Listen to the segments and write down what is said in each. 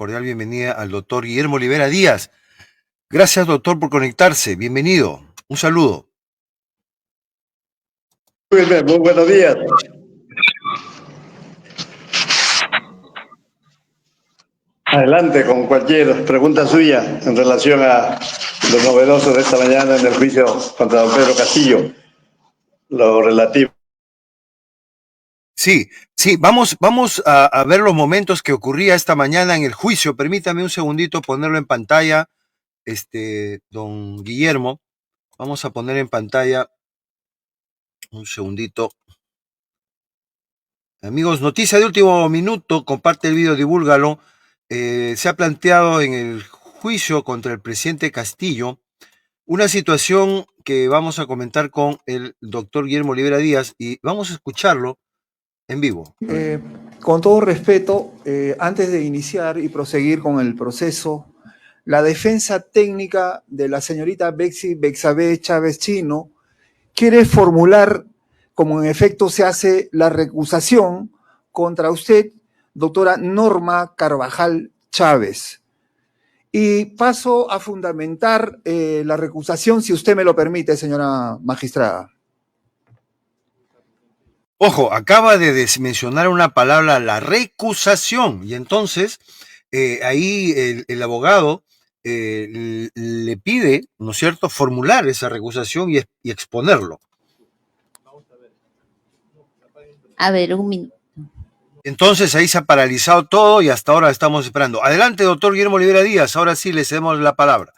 cordial bienvenida al doctor Guillermo Olivera Díaz. Gracias, doctor, por conectarse. Bienvenido. Un saludo. Muy bien, muy buenos días. Adelante con cualquier pregunta suya en relación a lo novedoso de esta mañana en el juicio contra don Pedro Castillo, lo relativo. Sí, vamos a ver los momentos que ocurría esta mañana en el juicio. Permítame un segundito ponerlo en pantalla, don Guillermo. Vamos a poner en pantalla un segundito. Amigos, noticia de último minuto, comparte el video, divúlgalo. Se ha planteado en el juicio contra el presidente Castillo una situación que vamos a comentar con el doctor Guillermo Olivera Díaz y vamos a escucharlo en vivo. Con todo respeto, antes de iniciar y proseguir con el proceso, la defensa técnica de la señorita Bexabe Chávez Chino quiere formular, como en efecto se hace la recusación contra usted, doctora Norma Carvajal Chávez. Y paso a fundamentar la recusación, si usted me lo permite, señora magistrada. Ojo, acaba de mencionar una palabra, la recusación, y entonces ahí el abogado le pide, ¿no es cierto?, formular esa recusación y exponerlo. A ver, un minuto. Entonces ahí se ha paralizado todo y hasta ahora estamos esperando. Adelante, doctor Guillermo Olivera Díaz, ahora sí le cedemos la palabra.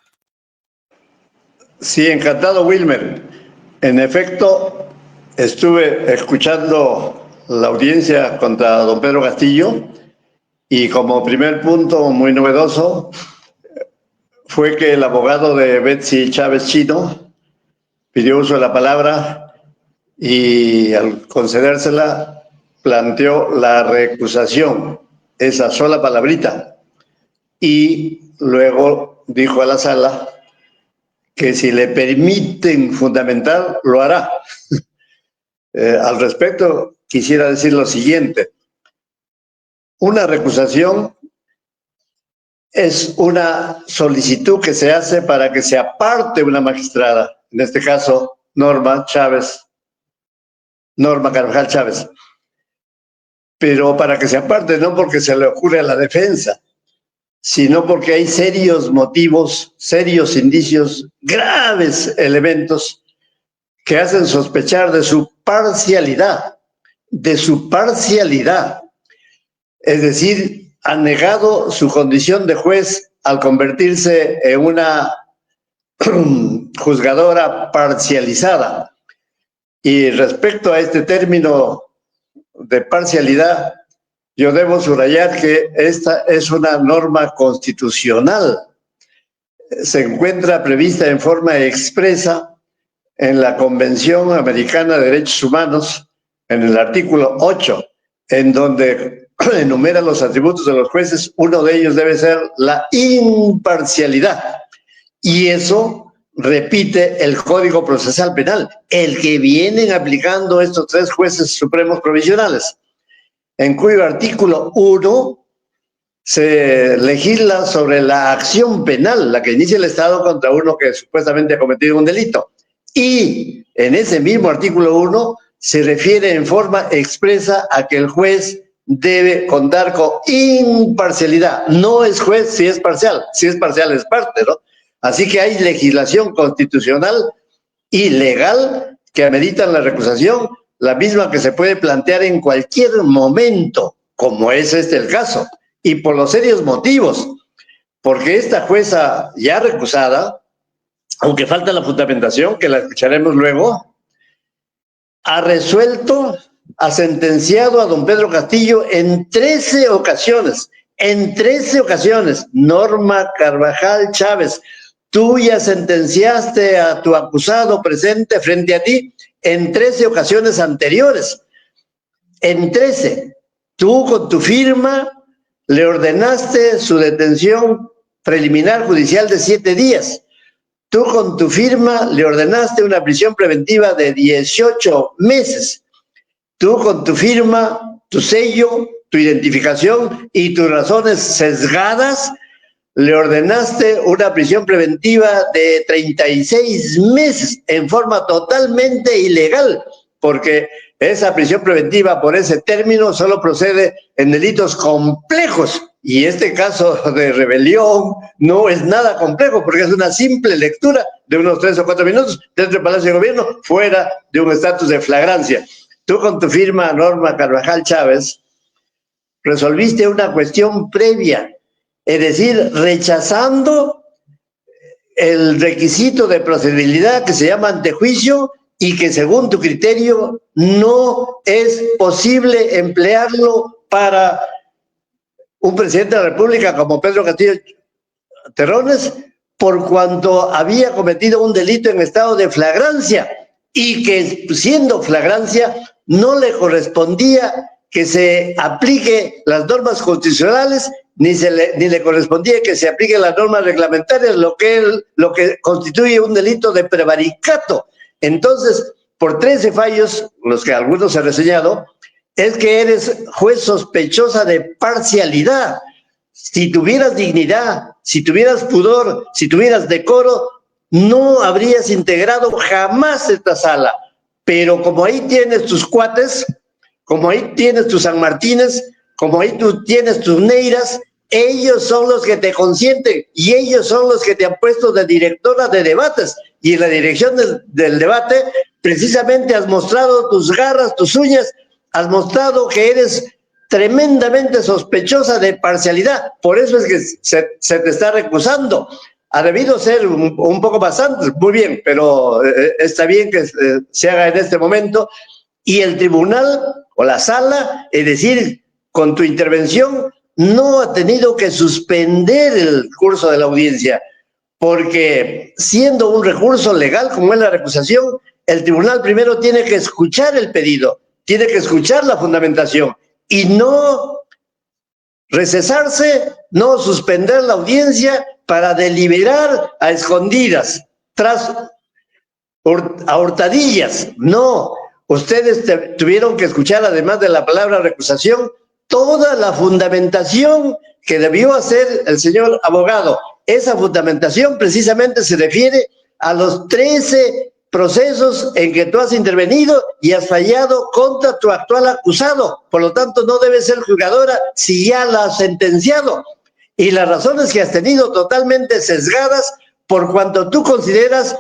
Sí, encantado, Wilmer. En efecto, estuve escuchando la audiencia contra don Pedro Castillo y como primer punto muy novedoso fue que el abogado de Betsy Chávez Chino pidió uso de la palabra y al concedérsela planteó la recusación, esa sola palabrita, y luego dijo a la sala que si le permiten fundamentar, lo hará. Al respecto, quisiera decir lo siguiente. Una recusación es una solicitud que se hace para que se aparte una magistrada, en este caso Norma Carvajal Chávez. Pero para que se aparte no porque se le ocurre a la defensa, sino porque hay serios motivos, serios indicios, graves elementos que hacen sospechar de su parcialidad, Es decir, ha negado su condición de juez al convertirse en una juzgadora parcializada. Y respecto a este término de parcialidad, yo debo subrayar que esta es una norma constitucional. Se encuentra prevista en forma expresa en la Convención Americana de Derechos Humanos, en el artículo 8, en donde enumera los atributos de los jueces. Uno de ellos debe ser la imparcialidad. Y eso repite el Código Procesal Penal, el que vienen aplicando estos tres jueces supremos provisionales, en cuyo artículo 1 se legisla sobre la acción penal, la que inicia el Estado contra uno que supuestamente ha cometido un delito. Y en ese mismo artículo 1 se refiere en forma expresa a que el juez debe contar con imparcialidad. No es juez si es parcial. Si es parcial es parte, ¿no? Así que hay legislación constitucional y legal que ameritan la recusación, la misma que se puede plantear en cualquier momento, como es este el caso, y por los serios motivos, porque esta jueza ya recusada, aunque falta la fundamentación, que la escucharemos luego, ha resuelto, ha sentenciado a don Pedro Castillo en 13 ocasiones, Norma Carvajal Chávez, tú ya sentenciaste a tu acusado presente frente a ti en 13 ocasiones anteriores. En 13. Tú con tu firma le ordenaste su detención preliminar judicial de 7 días. Tú con tu firma le ordenaste una prisión preventiva de 18 meses. Tú con tu firma, tu sello, tu identificación y tus razones sesgadas, le ordenaste una prisión preventiva de 36 meses en forma totalmente ilegal, porque esa prisión preventiva por ese término solo procede en delitos complejos, y este caso de rebelión no es nada complejo, porque es una simple lectura de unos 3 o 4 minutos dentro del Palacio de Gobierno, fuera de un estatus de flagrancia. Tú, con tu firma, Norma Carvajal Chávez, resolviste una cuestión previa, es decir, rechazando el requisito de procedibilidad que se llama antejuicio y que según tu criterio no es posible emplearlo para un presidente de la República como Pedro Castillo Terrones, por cuanto había cometido un delito en estado de flagrancia y que, siendo flagrancia, no le correspondía que se aplique las normas constitucionales, ni le correspondía que se apliquen las normas reglamentarias, lo que constituye un delito de prevaricato. Entonces, por 13 fallos, los que algunos han reseñado, es que eres juez sospechosa de parcialidad. Si tuvieras dignidad, si tuvieras pudor, si tuvieras decoro, no habrías integrado jamás esta sala. Pero como ahí tienes tus cuates, como ahí tienes tus San Martínez, como ahí tú tienes tus Neiras, ellos son los que te consienten y ellos son los que te han puesto de directora de debates. Y en la dirección del debate, precisamente has mostrado tus garras, tus uñas, has mostrado que eres tremendamente sospechosa de parcialidad. Por eso es que se te está recusando. Ha debido ser un poco más antes, muy bien, pero está bien que se haga en este momento. Y el tribunal o la sala, es decir, con tu intervención, no ha tenido que suspender el curso de la audiencia, porque siendo un recurso legal como es la recusación, el tribunal primero tiene que escuchar el pedido, tiene que escuchar la fundamentación y no recesarse, no suspender la audiencia para deliberar a escondidas, a hurtadillas. No, ustedes tuvieron que escuchar, además de la palabra recusación, toda la fundamentación que debió hacer el señor abogado. Esa fundamentación precisamente se refiere a los 13 procesos en que tú has intervenido y has fallado contra tu actual acusado. Por lo tanto, no debes ser juzgadora si ya la has sentenciado. Y las razones que has tenido totalmente sesgadas por cuanto tú consideras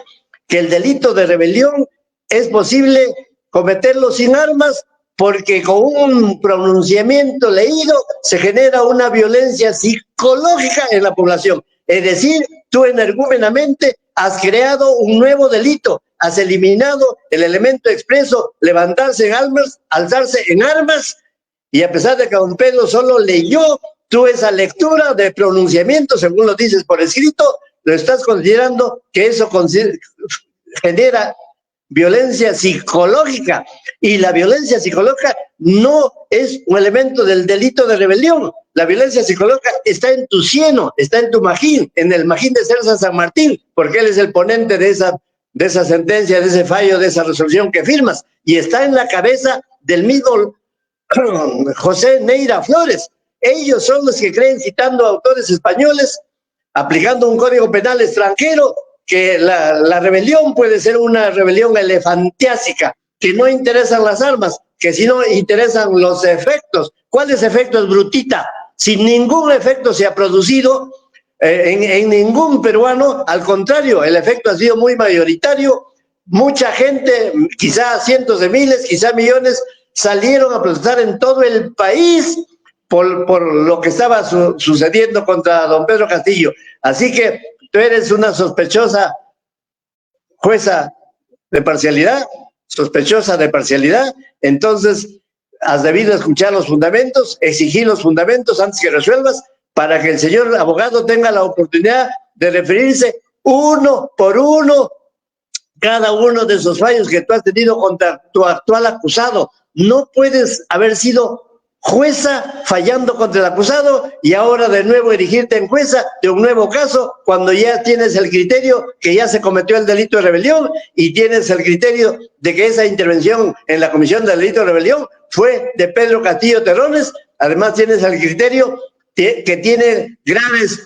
que el delito de rebelión es posible cometerlo sin armas, porque con un pronunciamiento leído se genera una violencia psicológica en la población. Es decir, tú energúmenamente has creado un nuevo delito, has eliminado el elemento expreso, levantarse en armas, alzarse en armas, y a pesar de que don Pedro solo leyó, tú esa lectura de pronunciamiento, según lo dices por escrito, lo estás considerando que eso genera violencia psicológica, y la violencia psicológica no es un elemento del delito de rebelión. La violencia psicológica está en tu cieno, está en tu magín, en el magín de Celsa San Martín, porque él es el ponente de esa sentencia, de ese fallo, de esa resolución que firmas, y está en la cabeza del mismo José Neira Flores. Ellos son los que creen, citando autores españoles, aplicando un código penal extranjero, que la rebelión puede ser una rebelión elefantiásica, que no interesan las armas, que si no interesan los efectos. ¿Cuáles efectos, brutita? Si ningún efecto se ha producido en ningún peruano, al contrario, el efecto ha sido muy mayoritario. Mucha gente, quizá cientos de miles, quizá millones, salieron a protestar en todo el país por lo que estaba sucediendo contra don Pedro Castillo. Así que tú eres una sospechosa jueza de parcialidad, sospechosa de parcialidad. Entonces has debido escuchar los fundamentos, exigir los fundamentos antes que resuelvas, para que el señor abogado tenga la oportunidad de referirse uno por uno cada uno de esos fallos que tú has tenido contra tu actual acusado. No puedes haber sido jueza fallando contra el acusado y ahora de nuevo erigirte en jueza de un nuevo caso, cuando ya tienes el criterio que ya se cometió el delito de rebelión y tienes el criterio de que esa intervención en la comisión del delito de rebelión fue de Pedro Castillo Terrones, además tienes el criterio que tiene graves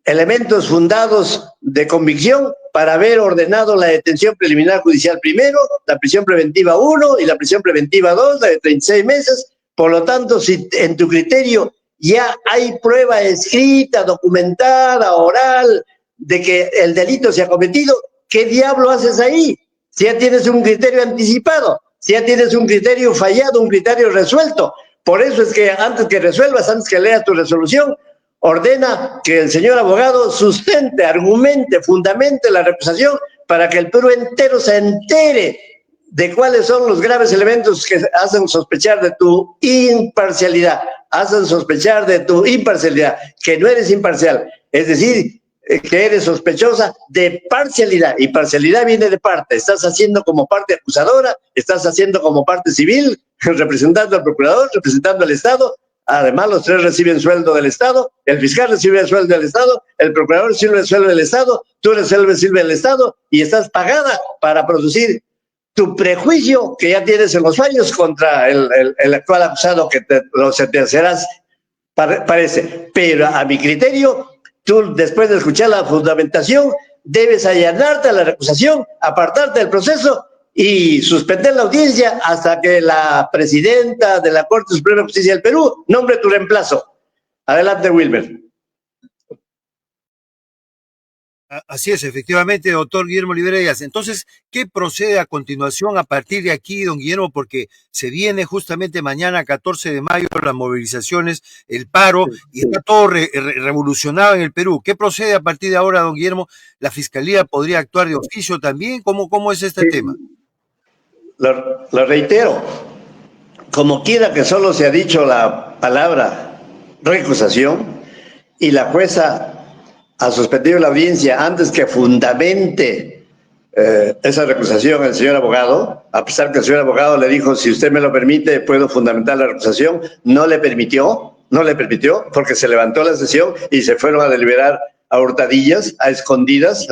elementos fundados de convicción para haber ordenado la detención preliminar judicial primero, la prisión preventiva 1 y la prisión preventiva 2, la de 36 meses. Por lo tanto, si en tu criterio ya hay prueba escrita, documentada, oral, de que el delito se ha cometido, ¿qué diablo haces ahí? Si ya tienes un criterio anticipado, si ya tienes un criterio fallado, un criterio resuelto. Por eso es que antes que resuelvas, antes que leas tu resolución, ordena que el señor abogado sustente, argumente, fundamente la recusación para que el Perú entero se entere de cuáles son los graves elementos que hacen sospechar de tu imparcialidad, que no eres imparcial, es decir, que eres sospechosa de parcialidad, y parcialidad viene de parte, estás haciendo como parte acusadora, estás haciendo como parte civil, representando al procurador, representando al Estado. Además, los tres reciben sueldo del Estado, el fiscal recibe sueldo del Estado, el procurador recibe sueldo del Estado, tú recibes sueldo del Estado y estás pagada para producir tu prejuicio que ya tienes en los fallos contra el actual acusado que lo sentenciarás, parece. Pero a mi criterio, tú después de escuchar la fundamentación, debes allanarte a la recusación, apartarte del proceso y suspender la audiencia hasta que la presidenta de la Corte Suprema de Justicia del Perú nombre tu reemplazo. Adelante, Wilmer. Así es, efectivamente, doctor Guillermo Olivera Díaz. Entonces, ¿qué procede a continuación a partir de aquí, don Guillermo? Porque se viene justamente mañana, 14 de mayo, las movilizaciones, el paro, y está todo revolucionado en el Perú. ¿Qué procede a partir de ahora, don Guillermo? ¿La Fiscalía podría actuar de oficio también? ¿Cómo es este tema? Lo reitero, como quiera que solo se ha dicho la palabra recusación y la jueza ha suspendido la audiencia antes que fundamente esa recusación el señor abogado, a pesar que el señor abogado le dijo, si usted me lo permite, puedo fundamentar la recusación, no le permitió, porque se levantó la sesión y se fueron a deliberar a hurtadillas, a escondidas,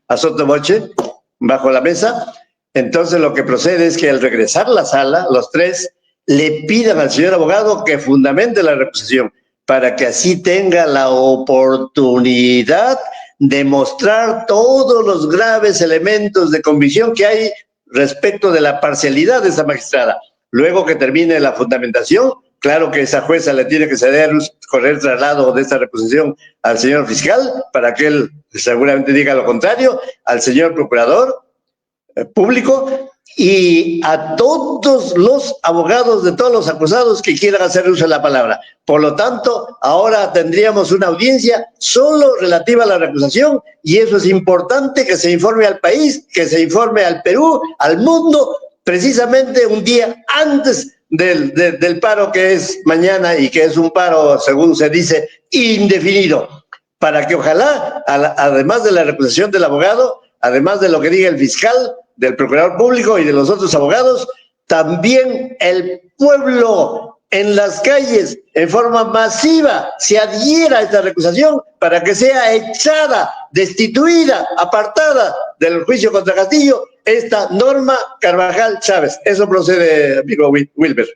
a sotoboche, bajo la mesa. Entonces lo que procede es que al regresar a la sala, los tres le pidan al señor abogado que fundamente la recusación, para que así tenga la oportunidad de mostrar todos los graves elementos de convicción que hay respecto de la parcialidad de esa magistrada. Luego que termine la fundamentación, claro que esa jueza le tiene que ceder, correr traslado de esta recusación al señor fiscal, para que él seguramente diga lo contrario, al señor procurador público, y a todos los abogados de todos los acusados que quieran hacer uso de la palabra. Por lo tanto, ahora tendríamos una audiencia solo relativa a la recusación, y eso es importante que se informe al país, que se informe al Perú, al mundo, precisamente un día antes del paro que es mañana, y que es un paro, según se dice, indefinido, para que ojalá, además de la recusación del abogado, además de lo que diga el fiscal, del procurador público y de los otros abogados, también el pueblo en las calles en forma masiva se adhiera a esta recusación para que sea echada, destituida, apartada del juicio contra Castillo esta Norma Carvajal Chávez. Eso procede, amigo Wilber.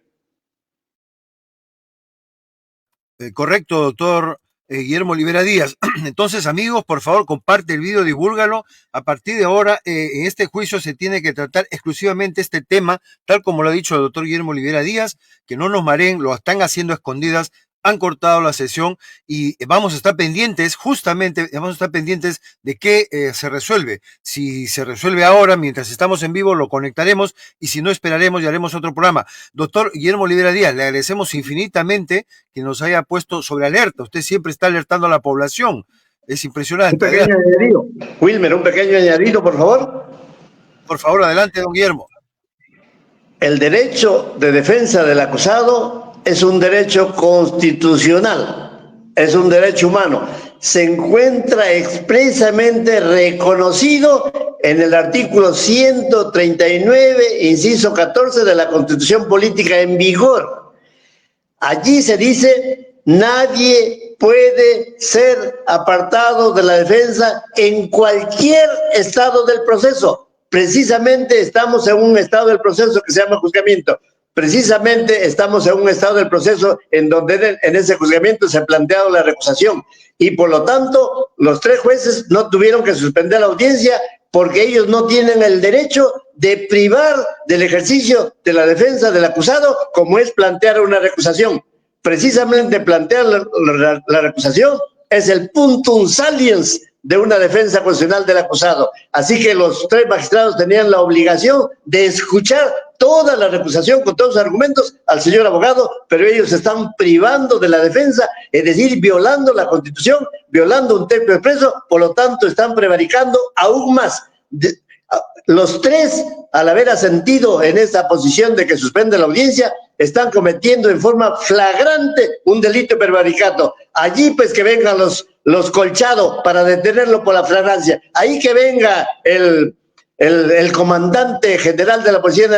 Correcto, doctor Guillermo Olivera Díaz. Entonces, amigos, por favor, comparte el video, divúlgalo. A partir de ahora, en este juicio se tiene que tratar exclusivamente este tema, tal como lo ha dicho el doctor Guillermo Olivera Díaz, que no nos mareen, lo están haciendo a escondidas, han cortado la sesión y vamos a estar pendientes, justamente, vamos a estar pendientes de qué se resuelve. Si se resuelve ahora, mientras estamos en vivo, lo conectaremos, y si no, esperaremos y haremos otro programa. Doctor Guillermo Olivera Díaz, le agradecemos infinitamente que nos haya puesto sobre alerta. Usted siempre está alertando a la población. Es impresionante. Un pequeño añadido. Wilmer, un pequeño añadido, por favor. Por favor, adelante, don Guillermo. El derecho de defensa del acusado es un derecho constitucional, es un derecho humano. Se encuentra expresamente reconocido en el artículo 139, inciso 14 de la Constitución Política en vigor. Allí se dice, nadie puede ser apartado de la defensa en cualquier estado del proceso. Precisamente estamos en un estado del proceso que se llama juzgamiento. precisamente estamos en un estado del proceso en donde en ese juzgamiento se ha planteado la recusación y por lo tanto los 3 jueces no tuvieron que suspender la audiencia porque ellos no tienen el derecho de privar del ejercicio de la defensa del acusado como es plantear una recusación. Precisamente plantear la recusación es el puntum saliens de una defensa constitucional del acusado. Así que los 3 magistrados tenían la obligación de escuchar toda la recusación con todos los argumentos al señor abogado, pero ellos se están privando de la defensa, es decir, violando la Constitución, violando un texto expreso, por lo tanto están prevaricando aún más. Los 3, al haber asentido en esta posición de que suspende la audiencia, están cometiendo en forma flagrante un delito de prevaricato. Allí pues que vengan los Colchado para detenerlo por la flagrancia. Ahí que venga el comandante general de la Policía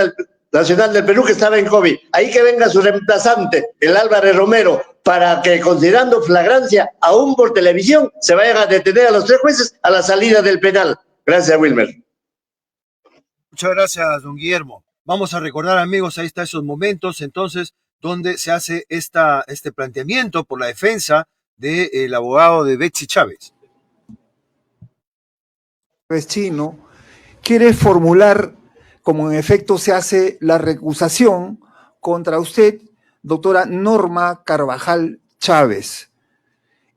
Nacional del Perú que estaba en COVID. Ahí que venga su reemplazante, el Álvarez Romero, para que considerando flagrancia, aún por televisión, se vayan a detener a los 3 jueces a la salida del penal. Gracias, Wilmer. Muchas gracias, don Guillermo. Vamos a recordar, amigos, ahí está esos momentos, entonces, donde se hace este planteamiento por la defensa del abogado de Betsy Chávez. Chino quiere formular, como en efecto se hace la recusación contra usted, doctora Norma Carvajal Chávez.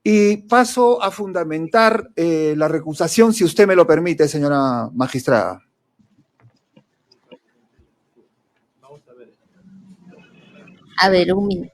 Y paso a fundamentar la recusación, si usted me lo permite, señora magistrada. A ver, un minuto.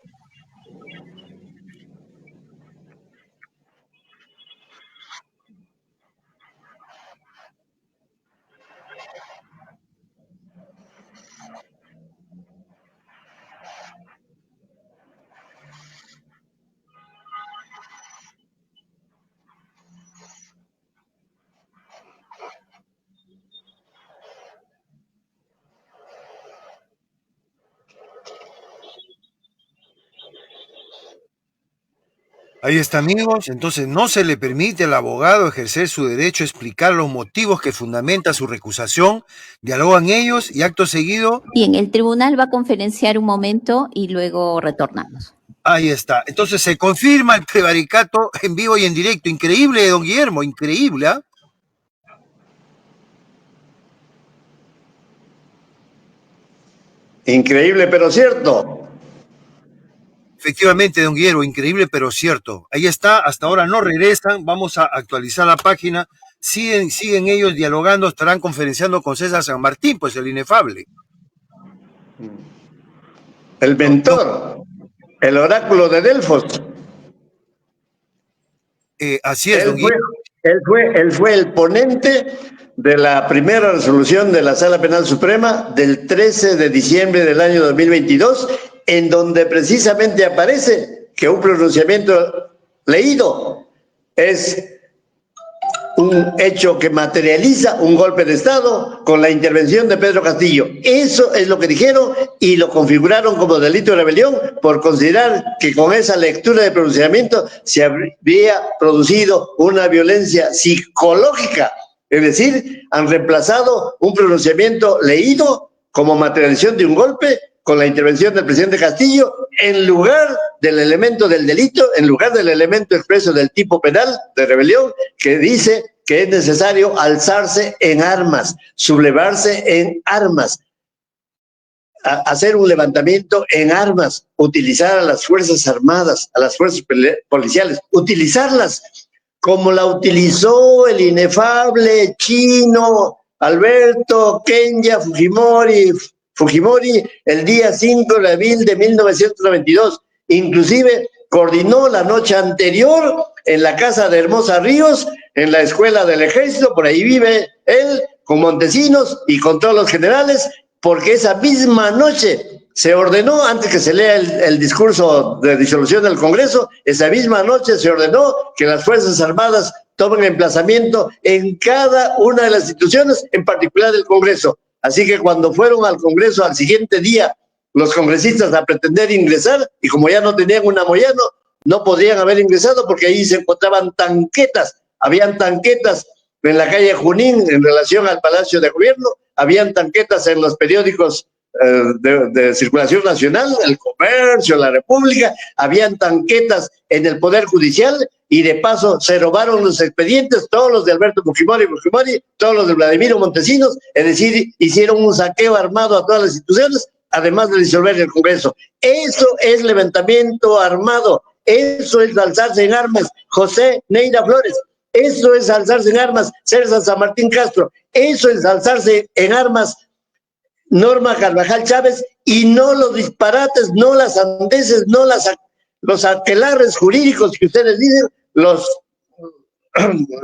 Ahí está, amigos. Entonces, no se le permite al abogado ejercer su derecho a explicar los motivos que fundamenta su recusación. Dialogan ellos y acto seguido. Bien, el tribunal va a conferenciar un momento y luego retornamos. Ahí está. Entonces, se confirma el prevaricato en vivo y en directo. Increíble, don Guillermo, increíble, ¿ah? Increíble, pero cierto. Efectivamente, don Guillermo, increíble, pero cierto. Ahí está, hasta ahora no regresan, vamos a actualizar la página. Siguen ellos dialogando, estarán conferenciando con César San Martín, pues el inefable. El mentor, el oráculo de Delfos. Así es, don Guillermo. Él fue el ponente de la primera resolución de la Sala Penal Suprema del 13 de diciembre del año 2022, en donde precisamente aparece que un pronunciamiento leído es un hecho que materializa un golpe de Estado con la intervención de Pedro Castillo. Eso es lo que dijeron y lo configuraron como delito de rebelión por considerar que con esa lectura de pronunciamiento se habría producido una violencia psicológica. Es decir, han reemplazado un pronunciamiento leído como materialización de un golpe con la intervención del presidente Castillo en lugar del elemento del delito, en lugar del elemento expreso del tipo penal de rebelión que dice que es necesario alzarse en armas, sublevarse en armas, hacer un levantamiento en armas, utilizar a las Fuerzas Armadas, a las fuerzas policiales, utilizarlas como la utilizó el inefable chino Alberto Kenya Fujimori el día 5 de abril de 1992. Inclusive coordinó la noche anterior en la casa de Hermosa Ríos, en la escuela del ejército, por ahí vive él, con Montesinos y con todos los generales, porque esa misma noche se ordenó, antes que se lea el discurso de disolución del Congreso, esa misma noche se ordenó que las Fuerzas Armadas tomen emplazamiento en cada una de las instituciones, en particular el Congreso. Así que cuando fueron al Congreso al siguiente día, los congresistas a pretender ingresar, y como ya no tenían un amoyano, no podrían haber ingresado porque ahí se encontraban tanquetas, habían tanquetas en la calle Junín en relación al Palacio de Gobierno, habían tanquetas en los periódicos de circulación nacional, el comercio, la república, habían tanquetas en el Poder Judicial y de paso se robaron los expedientes, todos los de Alberto Fujimori, todos los de Vladimiro Montesinos, es decir, hicieron un saqueo armado a todas las instituciones, además de disolver el Congreso. Eso es levantamiento armado, eso es alzarse en armas, José Neira Flores. Eso es alzarse en armas, César San Martín Castro. Eso es alzarse en armas, Norma Carvajal Chávez, y no los disparates, no las sandeces, no los aquelarres jurídicos que ustedes dicen,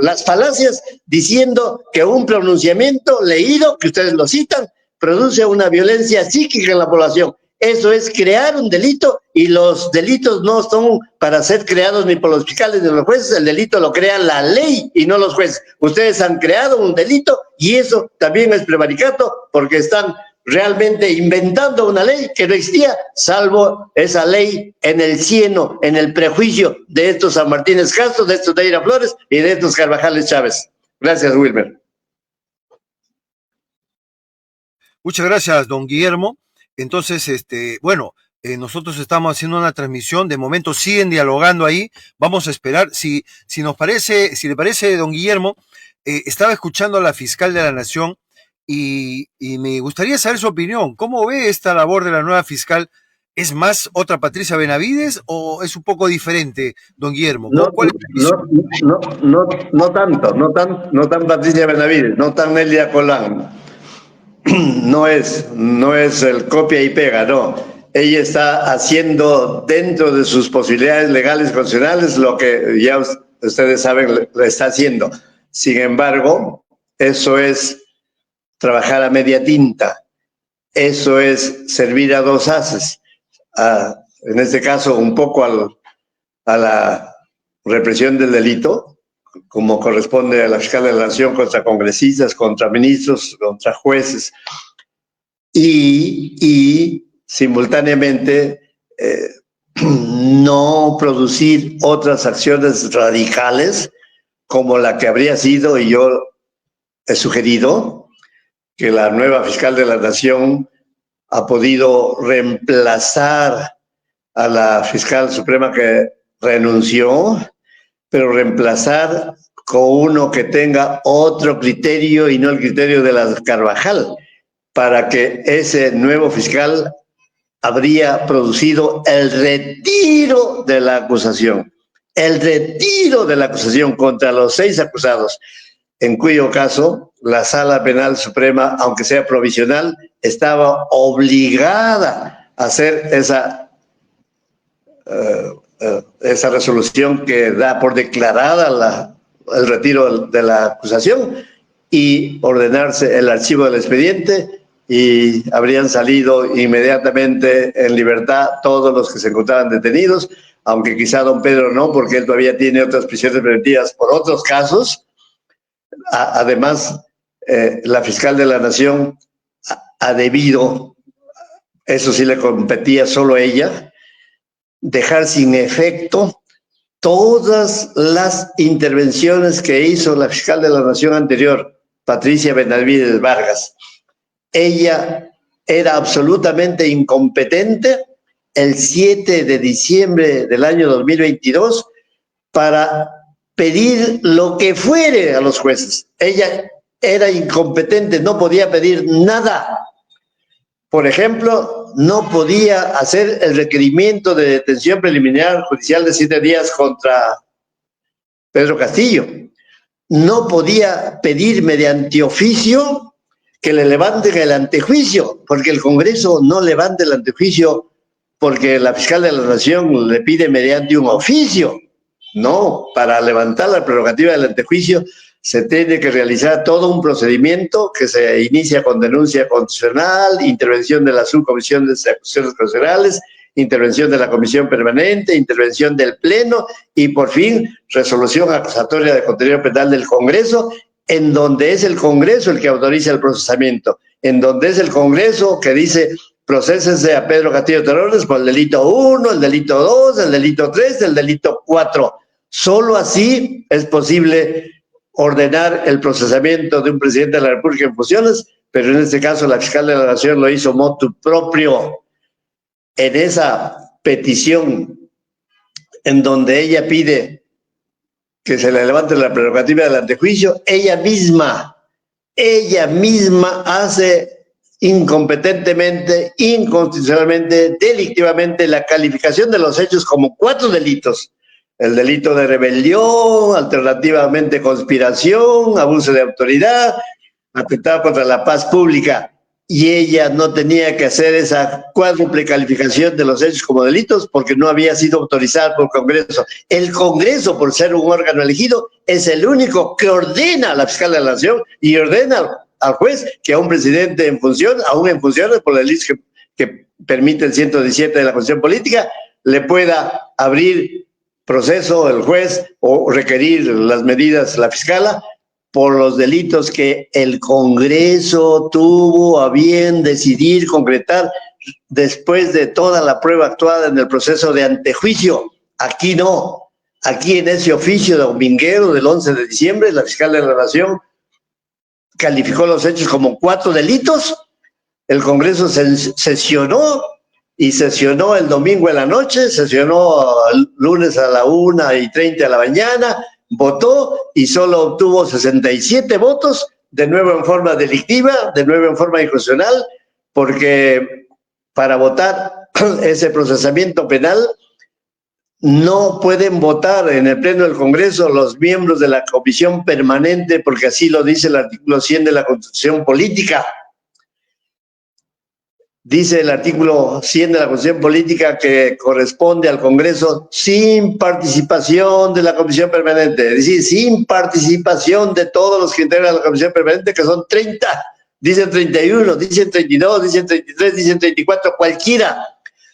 las falacias, diciendo que un pronunciamiento leído, que ustedes lo citan, produce una violencia psíquica en la población. Eso es crear un delito, y los delitos no son para ser creados ni por los fiscales ni por los jueces. El delito lo crea la ley y no los jueces. Ustedes han creado un delito y eso también es prevaricato, porque están realmente inventando una ley que no existía, salvo esa ley en el cieno, en el prejuicio de estos San Martínez Castro, de estos Neira Flores y de estos Carvajales Chávez. Gracias, Wilmer. Muchas gracias, don Guillermo. Entonces, bueno, nosotros estamos haciendo una transmisión, de momento siguen dialogando ahí, vamos a esperar, si le parece, don Guillermo, estaba escuchando a la fiscal de la Nación y me gustaría saber su opinión. ¿Cómo ve esta labor de la nueva fiscal? ¿Es más otra Patricia Benavides o es un poco diferente, don Guillermo? No tan Patricia Benavides, no tan Nelia Colán. No es el copia y pega, no. Ella está haciendo dentro de sus posibilidades legales constitucionales lo que ya ustedes saben le está haciendo. Sin embargo, eso es trabajar a media tinta. Eso es servir a dos haces. En este caso, un poco a la represión del delito, como corresponde a la fiscal de la Nación, contra congresistas, contra ministros, contra jueces, y simultáneamente no producir otras acciones radicales como la que habría sido, y yo he sugerido que la nueva fiscal de la Nación ha podido reemplazar a la fiscal suprema que renunció, pero reemplazar con uno que tenga otro criterio y no el criterio de la Carvajal, para que ese nuevo fiscal habría producido el retiro de la acusación contra los 6 acusados, en cuyo caso la Sala Penal Suprema, aunque sea provisional, estaba obligada a hacer esa resolución que da por declarada el retiro de la acusación y ordenarse el archivo del expediente, y habrían salido inmediatamente en libertad todos los que se encontraban detenidos, aunque quizá don Pedro no, porque él todavía tiene otras prisiones preventivas por otros casos. Además, la fiscal de la Nación ha debido, eso sí le competía solo a ella, dejar sin efecto todas las intervenciones que hizo la fiscal de la Nación anterior, Patricia Benavides Vargas. Ella era absolutamente incompetente el 7 de diciembre del año 2022 para pedir lo que fuere a los jueces. Ella era incompetente, no podía pedir nada. Por ejemplo, no podía hacer el requerimiento de detención preliminar judicial de 7 días contra Pedro Castillo. No podía pedir mediante oficio que le levanten el antejuicio, porque el Congreso no levanta el antejuicio porque la fiscal de la Nación le pide mediante un oficio. No, para levantar la prerrogativa del antejuicio se tiene que realizar todo un procedimiento que se inicia con denuncia constitucional, intervención de la subcomisión de acusaciones constitucionales, intervención de la comisión permanente, intervención del pleno y por fin resolución acusatoria de contenido penal del Congreso, en donde es el Congreso el que autoriza el procesamiento, en donde es el Congreso que dice procésense a Pedro Castillo Terrones por el delito 1, el delito 2, el delito 3, el delito 4. Solo así es posible ordenar el procesamiento de un presidente de la República en funciones pero en este caso la fiscal de la Nación lo hizo motu propio en esa petición en donde ella pide que se le levante la prerrogativa del antejuicio. Ella misma hace incompetentemente, inconstitucionalmente, delictivamente la calificación de los hechos como 4 delitos. El delito de rebelión, alternativamente conspiración, abuso de autoridad, atentado contra la paz pública. Y ella no tenía que hacer esa cuádruple calificación de los hechos como delitos porque no había sido autorizada por el Congreso. El Congreso, por ser un órgano elegido, es el único que ordena a la fiscal de la Nación y ordena al juez que a un presidente en función, aún en funciones por la ley que permite el 117 de la Constitución Política, le pueda abrir proceso el juez o requerir las medidas la fiscala por los delitos que el Congreso tuvo a bien decidir concretar después de toda la prueba actuada en el proceso de antejuicio. Aquí no. Aquí en ese oficio dominguero del 11 de diciembre, la fiscal de la Nación calificó los hechos como 4 delitos. El Congreso sesionó y sesionó el domingo en la noche, sesionó el lunes a la 1:30 de la mañana, votó y solo obtuvo 67 votos, de nuevo en forma delictiva, de nuevo en forma inconstitucional, porque para votar ese procesamiento penal no pueden votar en el Pleno del Congreso los miembros de la Comisión Permanente, porque así lo dice el artículo 100 de la Constitución Política. Dice el artículo 100 de la Constitución Política que corresponde al Congreso sin participación de la Comisión Permanente, es decir, sin participación de todos los que integran la Comisión Permanente, que son 30, dicen 31, dicen 32, dicen 33, dicen 34, cualquiera.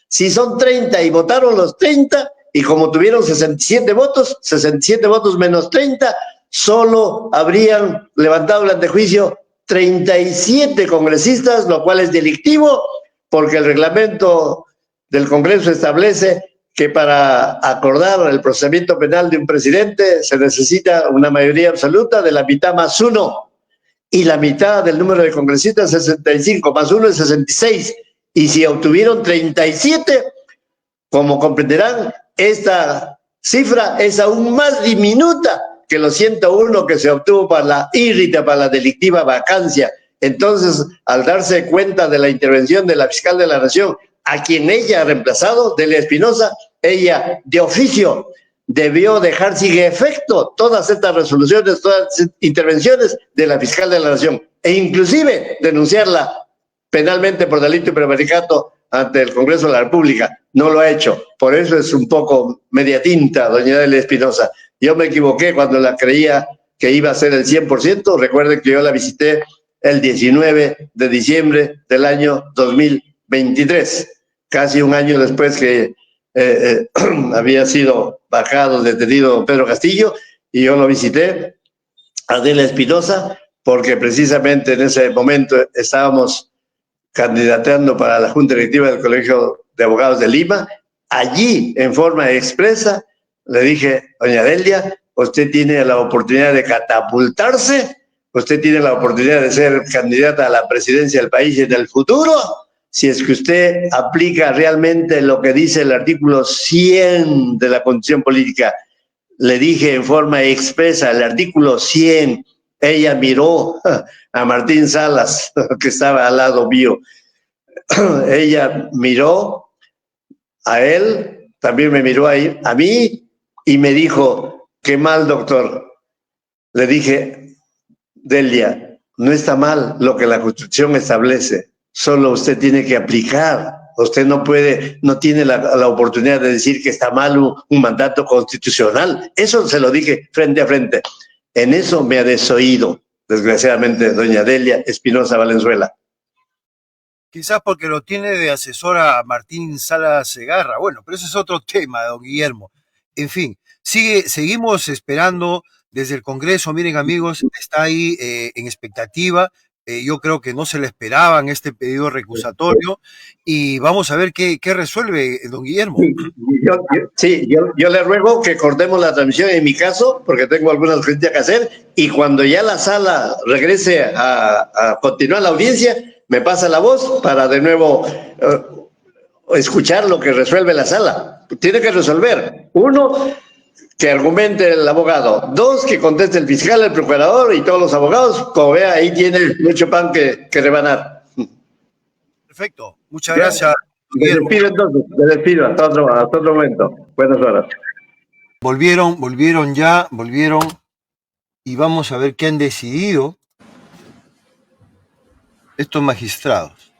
Si son 30 y votaron los 30, y como tuvieron 67 votos menos 30, solo habrían levantado el antejuicio 37 congresistas, lo cual es delictivo, porque el reglamento del Congreso establece que para acordar el procedimiento penal de un presidente se necesita una mayoría absoluta de la mitad más 1, y la mitad del número de congresistas es 65, más 1 es 66, y si obtuvieron 37, como comprenderán, esta cifra es aún más diminuta que los 101 que se obtuvo para la írrita, para la delictiva vacancia. Entonces, al darse cuenta de la intervención de la fiscal de la Nación, a quien ella ha reemplazado, Delia Espinosa, ella de oficio debió dejar sin efecto todas estas resoluciones, todas estas intervenciones de la fiscal de la Nación, e inclusive denunciarla penalmente por delito y prevaricato ante el Congreso de la República. No lo ha hecho. Por eso es un poco media tinta, doña Delia Espinosa. Yo me equivoqué cuando la creía que iba a ser el 100%. Recuerden que yo la visité el 19 de diciembre del año 2023, casi un año después que había sido bajado, detenido Pedro Castillo, y yo lo visité a Delia Espinosa porque precisamente en ese momento estábamos candidateando para la Junta Directiva del Colegio de Abogados de Lima. Allí, en forma expresa, le dije, doña Delia, usted tiene la oportunidad de catapultarse, usted tiene la oportunidad de ser candidata a la presidencia del país en el futuro, si es que usted aplica realmente lo que dice el artículo 100 de la Constitución Política. Le dije en forma expresa, el artículo 100, ella miró a Martín Salas, que estaba al lado mío. Ella miró a él, también me miró a mí, y me dijo, qué mal, doctor. Le dije, Delia, no está mal lo que la Constitución establece, solo usted tiene que aplicar. Usted no puede, no tiene la oportunidad de decir que está mal un mandato constitucional. Eso se lo dije frente a frente. En eso me ha desoído, desgraciadamente, doña Delia Espinosa Valenzuela. Quizás porque lo tiene de asesora a Martín Salas Segarra. Bueno, pero ese es otro tema, don Guillermo. En fin, seguimos esperando desde el Congreso. Miren, amigos, está ahí en expectativa Yo creo que no se le esperaban este pedido recusatorio y vamos a ver qué resuelve don Guillermo. Yo le ruego que cortemos la transmisión en mi caso, porque tengo algunas cosas que hacer, y cuando ya la sala regrese a continuar la audiencia, me pasa la voz para de nuevo escuchar lo que resuelve la sala. Tiene que resolver. Uno, que argumente el abogado. Dos, que conteste el fiscal, el procurador y todos los abogados. Como vea, ahí tiene mucho pan que rebanar. Perfecto. Muchas gracias. Me despido entonces. Me despido hasta otro momento. Buenas horas. Volvieron y vamos a ver qué han decidido estos magistrados.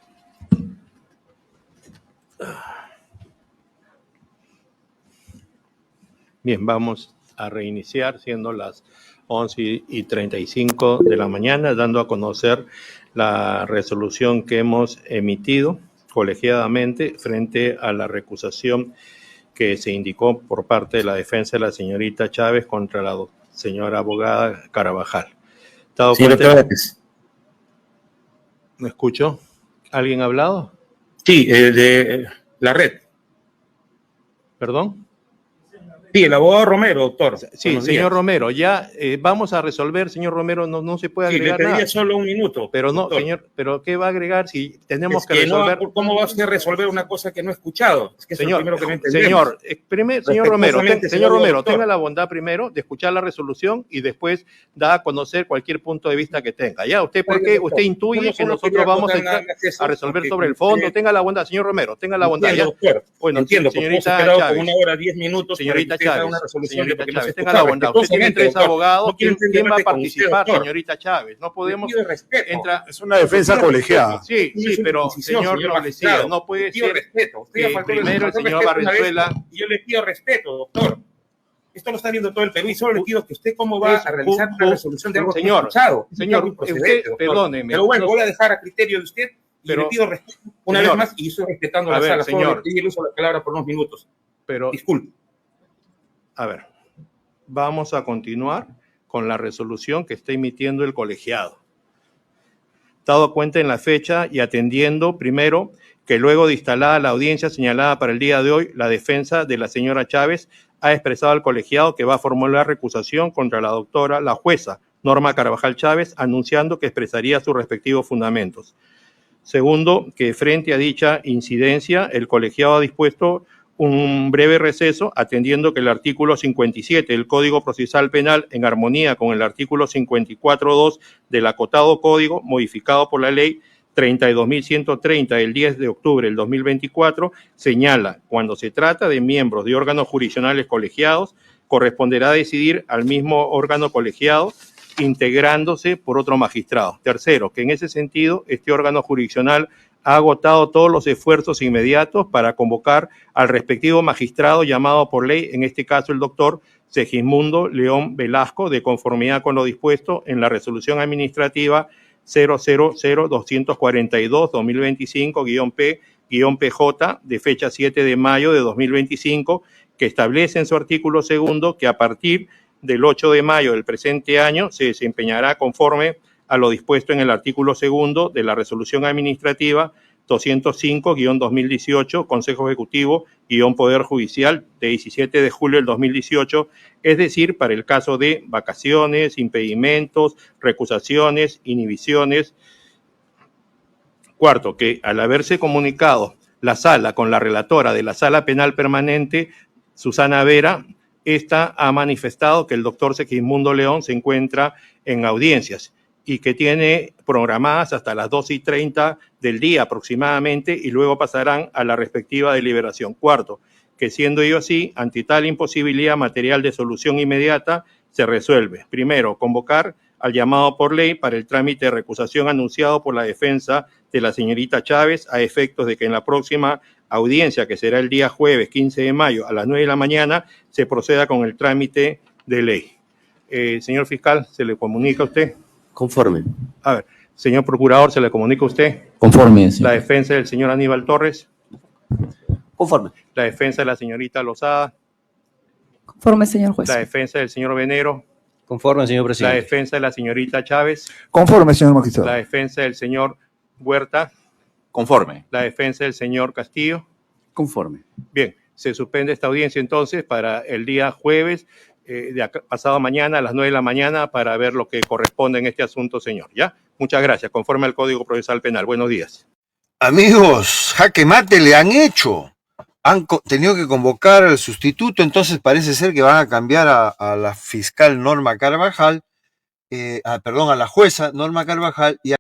Bien, vamos a reiniciar siendo las 11:35 de la mañana, dando a conocer la resolución que hemos emitido colegiadamente frente a la recusación que se indicó por parte de la defensa de la señorita Chávez contra la señora abogada Carabajal. ¿Me escucho? ¿Alguien ha hablado? Sí, de la red. ¿Perdón? Sí, el abogado Romero, doctor. Sí, señor días. Romero, ya vamos a resolver, señor Romero, no se puede agregar nada. Le pediría solo un minuto. Pero no, doctor. Señor, ¿pero qué va a agregar si tenemos que resolver? No, ¿cómo va usted a resolver una cosa que no he escuchado? Es que señor, es lo primero que no entendemos. Señor Romero, tenga la bondad primero de escuchar la resolución y después da a conocer cualquier punto de vista que tenga. Ya, usted intuye que nosotros vamos a resolver sobre el fondo. Tenga la bondad, señor Romero, tenga la bondad. Doctor. Bueno, entiendo, señorita Chávez, con 1 hora 10 minutos. Señorita Chávez, una resolución señorita Chávez, tenga la bondad. Usted tiene 3 abogados. ¿Quién va a participar, señorita Chávez? No podemos. Es una defensa colegiada. Sí, pero señor Noblesía, no puede ser que primero el señor Barrenzuela. Yo le pido respeto, doctor. Esto lo está viendo todo el Perú y solo le pido que usted cómo va a realizar una resolución de algo que no ha escuchado. Señor, usted, perdóneme. Pero bueno, voy a dejar a criterio de usted y le pido respeto una vez más y estoy respetando la sala. Señor, y le uso la palabra por unos minutos. Pero, disculpe. A ver, vamos a continuar con la resolución que está emitiendo el colegiado. Dado cuenta en la fecha y atendiendo, primero, que luego de instalada la audiencia señalada para el día de hoy, la defensa de la señora Chávez ha expresado al colegiado que va a formular recusación contra la jueza Norma Carabajal Chávez, anunciando que expresaría sus respectivos fundamentos. Segundo, que frente a dicha incidencia, el colegiado ha dispuesto un breve receso, atendiendo que el artículo 57 del Código Procesal Penal, en armonía con el artículo 54.2 del acotado código, modificado por la ley 32.130 del 10 de octubre del 2024, señala, cuando se trata de miembros de órganos jurisdiccionales colegiados, corresponderá decidir al mismo órgano colegiado, integrándose por otro magistrado. Tercero, que en ese sentido, este órgano jurisdiccional ha agotado todos los esfuerzos inmediatos para convocar al respectivo magistrado llamado por ley, en este caso el doctor Segismundo León Velasco, de conformidad con lo dispuesto en la resolución administrativa 000-225-2025-P-PJ de fecha 7 de mayo de 2025, que establece en su artículo segundo que a partir del 8 de mayo del presente año se desempeñará conforme a lo dispuesto en el artículo segundo de la resolución administrativa 205-2018, Consejo Ejecutivo-Poder Judicial de 17 de julio del 2018, es decir, para el caso de vacaciones, impedimentos, recusaciones, inhibiciones. Cuarto, que al haberse comunicado la sala con la relatora de la Sala Penal Permanente, Susana Vera, esta ha manifestado que el doctor Segismundo León se encuentra en audiencias y que tiene programadas hasta las 12:30 del día aproximadamente y luego pasarán a la respectiva deliberación. Cuarto, que siendo ello así, ante tal imposibilidad material de solución inmediata, se resuelve. Primero, convocar al llamado por ley para el trámite de recusación anunciado por la defensa de la señorita Chávez a efectos de que en la próxima audiencia, que será el día jueves 15 de mayo a las 9 de la mañana, se proceda con el trámite de ley. Señor fiscal, ¿se le comunica a usted? Conforme. A ver, señor procurador, ¿se le comunica a usted? Conforme, señor. La defensa del señor Aníbal Torres. Conforme. La defensa de la señorita Lozada. Conforme, señor juez. La defensa del señor Venero. Conforme, señor La presidente. defensa de la señorita Chávez. Conforme, señor magistrado. La defensa del señor Huerta. Conforme. La defensa del señor Castillo. Conforme. Bien, se suspende esta audiencia entonces para el día jueves, pasado mañana a las 9 de la mañana, para ver lo que corresponde en este asunto, señor. ¿Ya? Muchas gracias. Conforme al Código Procesal Penal. Buenos días. Amigos, jaque mate le han hecho. Han tenido que convocar al sustituto, entonces parece ser que van a cambiar a la fiscal Norma Carvajal, a la jueza Norma Carvajal y